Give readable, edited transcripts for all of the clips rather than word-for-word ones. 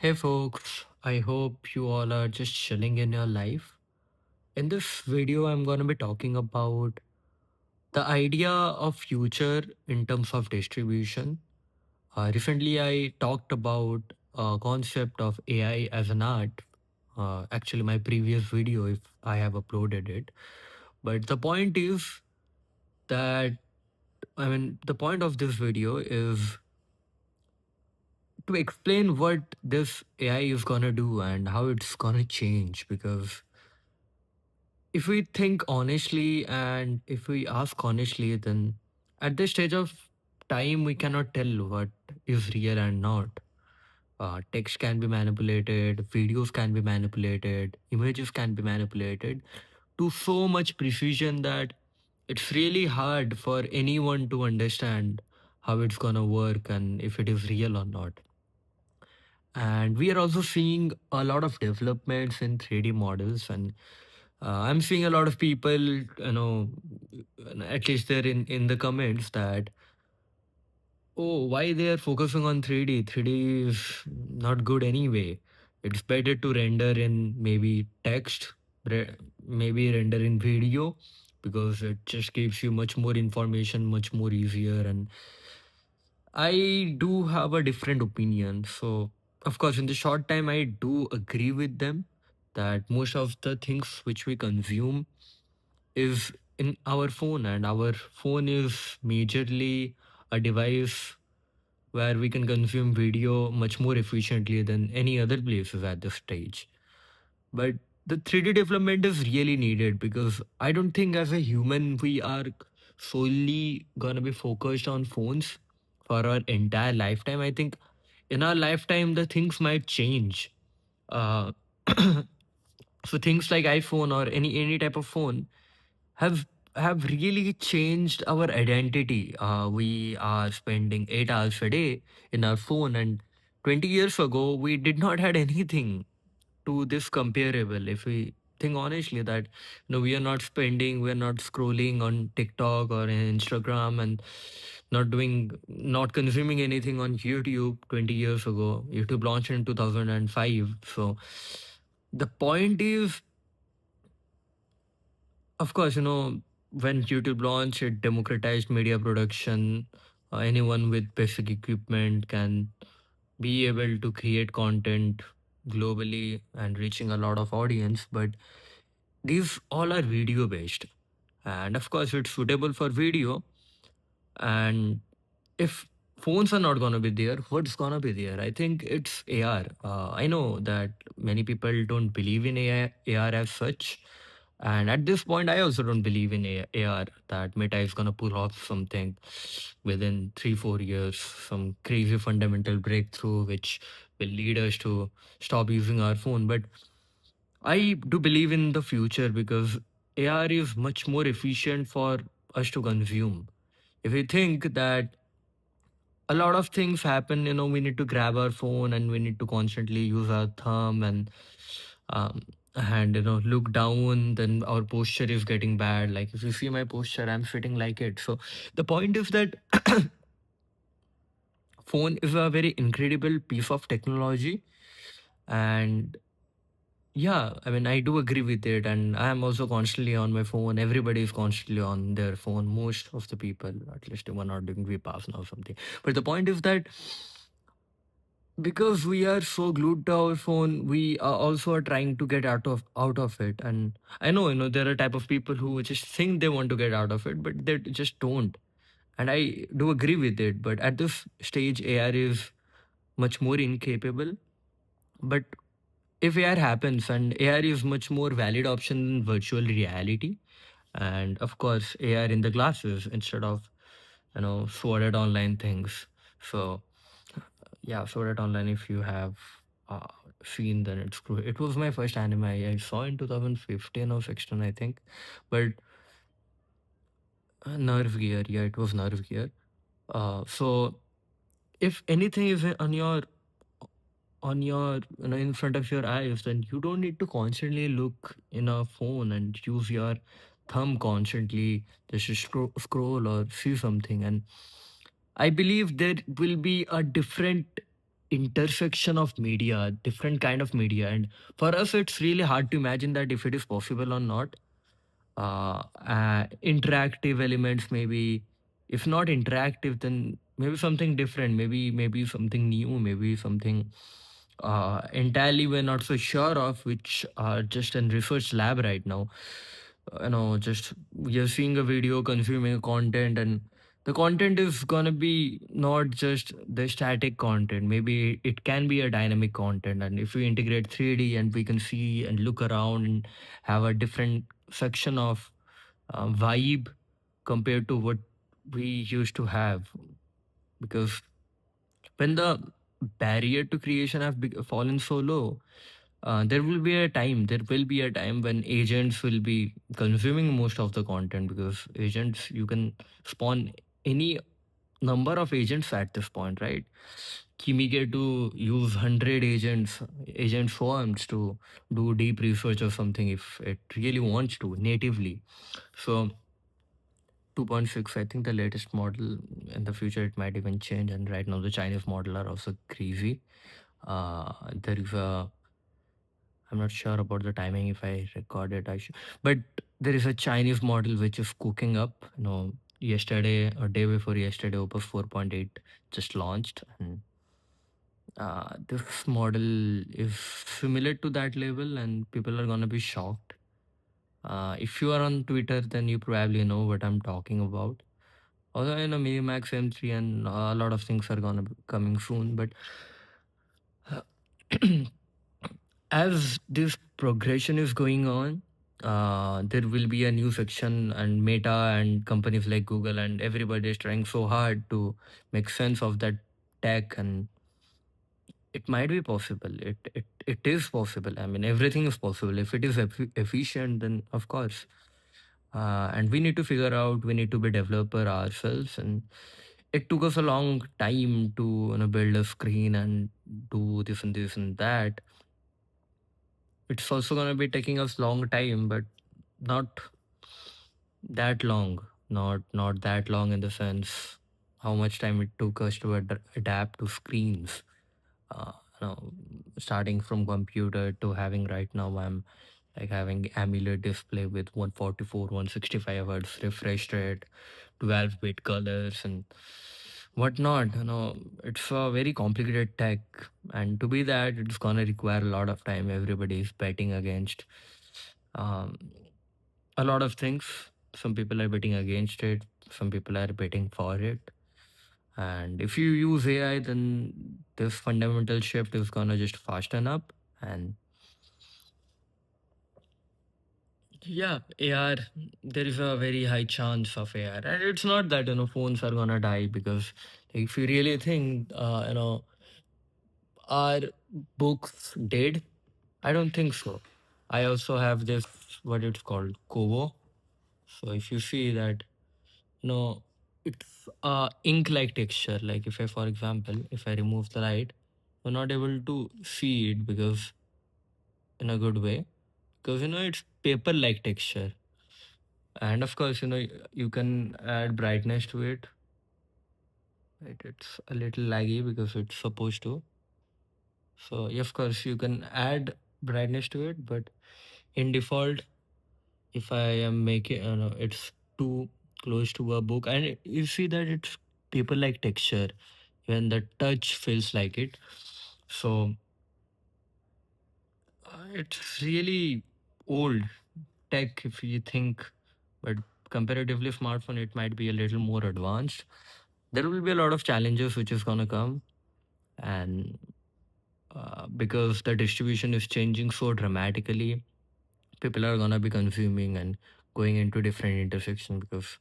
Hey folks, I hope you all are just chilling in your life. In this video, I'm going to be talking about the idea of future in terms of distribution. Recently, I talked about a concept of AI as an art. Actually, my previous video, if I have uploaded it. But the point is that, the point of this video is to explain what this AI is going to do and how it's going to change because if we think honestly and if we ask honestly, then at this stage of time, we cannot tell what is real and not. Text can be manipulated, videos can be manipulated, images can be manipulated to so much precision that it's really hard for anyone to understand how it's gonna work and if it is real or not. And we are also seeing a lot of developments in 3D models, and I'm seeing a lot of people, at least they're in the comments that, oh, why they are focusing on 3D? 3D is not good anyway. It's better to render in maybe text, maybe render in video because it just gives you much more information, much more easier. And I do have a different opinion. So, of course, in the short time, I do agree with them that most of the things which we consume is in our phone, and our phone is majorly a device where we can consume video much more efficiently than any other places at this stage. But the 3D development is really needed because I don't think as a human we are solely gonna be focused on phones for our entire lifetime. I think in our lifetime the things might change. Uh, so things like iPhone or any type of phone have have really changed our identity. We are spending 8 hours a day in our phone, and 20 years ago we did not had anything to this comparable. If we think honestly that no, we are not scrolling on TikTok or in Instagram and not consuming anything on YouTube 20 years ago. YouTube launched in 2005. So the point is, of course, when YouTube launched, it democratized media production. Anyone with basic equipment can be able to create content globally and reaching a lot of audience. But these all are video based. And of course, it's suitable for video. And if phones are not going to be there, what's going to be there? I think it's AR. I know that many people don't believe in AR as such. And at this point, I also don't believe in AR that Meta is going to pull off something within 3, 4 years, some crazy fundamental breakthrough which will lead us to stop using our phone. But I do believe in the future because AR is much more efficient for us to consume. If we think that a lot of things happen, we need to grab our phone and we need to constantly use our thumb um, and look down, then our posture is getting bad. Like if you see my posture, I'm sitting like it. So the point is that phone is a very incredible piece of technology. And yeah, I mean, I do agree with it, and I am also constantly on my phone. Everybody is constantly on their phone. Most of the people, at least one are doing Vipassana or something. But the point is that because we are so glued to our phone, we are also are trying to get out of it. And I know, there are type of people who just think they want to get out of it, but they just don't. And I do agree with it. But at this stage, AR is much more incapable. But if AR happens, and AR is much more valid option than virtual reality, and of course AR in the glasses instead of Sword Art Online things. So yeah, Sword Art Online. If you have uh, seen, then it's cool. It was my first anime I saw in 2015 or 16, I think. But Nerve Gear, yeah, it was Nerve Gear. So if anything is on your in front of your eyes, then you don't need to constantly look in a phone and use your thumb constantly just to scroll or see something. And I believe there will be a different intersection of media, different kind of media. And for us, it's really hard to imagine that if it is possible or not. Interactive elements, maybe. If not interactive, then maybe something different, maybe something new, maybe something entirely we're not so sure of, which are just in research lab right now. Just you're seeing a video, consuming a content, and the content is gonna be not just the static content. Maybe it can be a dynamic content, and if we integrate 3D and we can see and look around and have a different section of vibe compared to what we used to have, because when the barrier to creation have fallen so low, there will be a time when agents will be consuming most of the content, because agents, you can spawn any number of agents at this point, right? Kimi get to use 100 agent forms to do deep research or something if it really wants to natively. So 2.6, I think the latest model. In the future it might even change, and right now the Chinese model are also crazy. There is a, I'm not sure about the timing. If I record it, I should. But there is a Chinese model which is cooking up. Yesterday or day before yesterday, Opus 4.8 just launched, and this model is similar to that level, and people are gonna be shocked. If you are on Twitter, then you probably know what I'm talking about. Although Minimax M3 and a lot of things are gonna be coming soon, but as this progression is going on, there will be a new section, and Meta and companies like Google and everybody is trying so hard to make sense of that tech, and it might be possible. It is possible. I mean, everything is possible if it is efficient. Then of course, and we need to figure out. We need to be developer ourselves, and it took us a long time to build a screen and do this and that. It's also gonna be taking us long time, but not that long. Not that long in the sense how much time it took us to adapt to screens. Uh, you know, Starting from computer to having right now, I'm like having AMOLED display with 144, 165 hertz refresh rate, 12-bit colors and whatnot. It's a very complicated tech, and to be that, it's gonna require a lot of time. Everybody is betting against um, a lot of things. Some people are betting against it. Some people are betting for it. And if you use AI, then this fundamental shift is gonna just fasten up. And yeah, AR, there is a very high chance of AR. And it's not that, phones are gonna die, because if you really think, are books dead? I don't think so. I also have this, what it's called, Kobo. So if you see that, no, it's ink like texture. Like if I, for example, if I remove the light, you're not able to see it, because in a good way, because it's paper like texture. And of course, you can add brightness to it. Right? It's a little laggy because it's supposed to. So yeah, of course you can add brightness to it, but in default, if I am making, it's too close to a book, and you see that it's paper like texture when the touch feels like it. So it's really old tech if you think, but comparatively smartphone, it might be a little more advanced. There will be a lot of challenges which is gonna come, and because the distribution is changing so dramatically, people are gonna be consuming and going into different intersections, because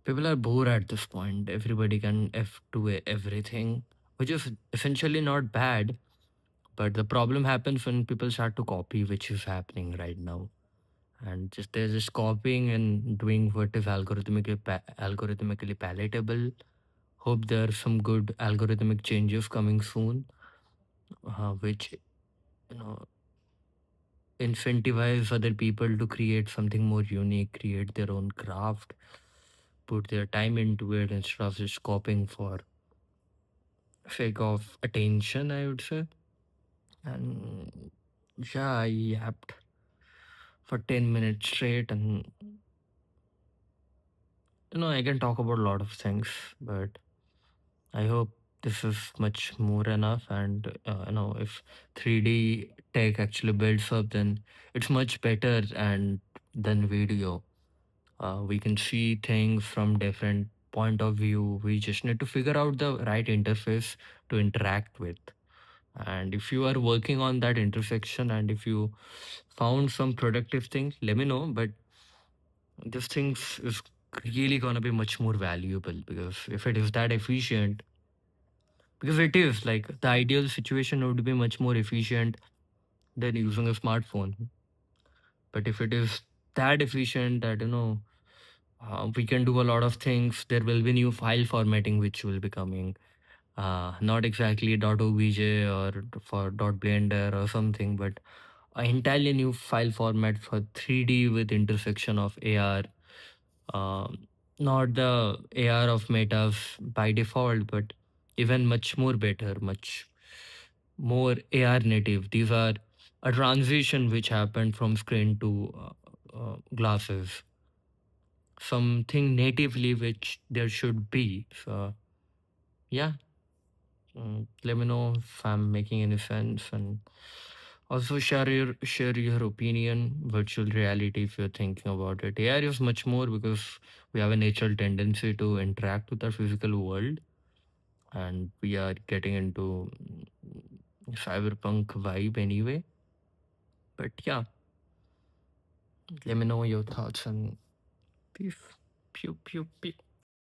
people are bored at this point. Everybody can F2 everything, which is essentially not bad. But the problem happens when people start to copy, which is happening right now. And just they're just copying and doing what is algorithmically palatable. Hope there are some good algorithmic changes coming soon, which you know incentivize other people to create something more unique, create their own craft, put their time into it instead of just copying for sake of attention, I would say. And yeah, I yapped for 10 minutes straight, and I can talk about a lot of things, but I hope this is much more enough. And if 3D tech actually builds up, then it's much better and than video. We can see things from different point of view. We just need to figure out the right interface to interact with. And if you are working on that intersection, and if you found some productive thing, let me know. But this things is really gonna be much more valuable, because if it is that efficient, because it is like the ideal situation would be much more efficient than using a smartphone. But if it is that efficient that we can do a lot of things, there will be new file formatting which will be coming, not exactly .obj or for .blender or something, but an entirely new file format for 3D with intersection of AR. Not the AR of metas by default, but even much more better, much more AR native. These are a transition which happened from screen to glasses, something natively which there should be. So yeah, let me know if I'm making any sense, and also share your opinion. Virtual reality, if you're thinking about it, AR is much more because we have a natural tendency to interact with our physical world, and we are getting into cyberpunk vibe anyway. But yeah, let me know your thoughts, and peace. Pew pew pew.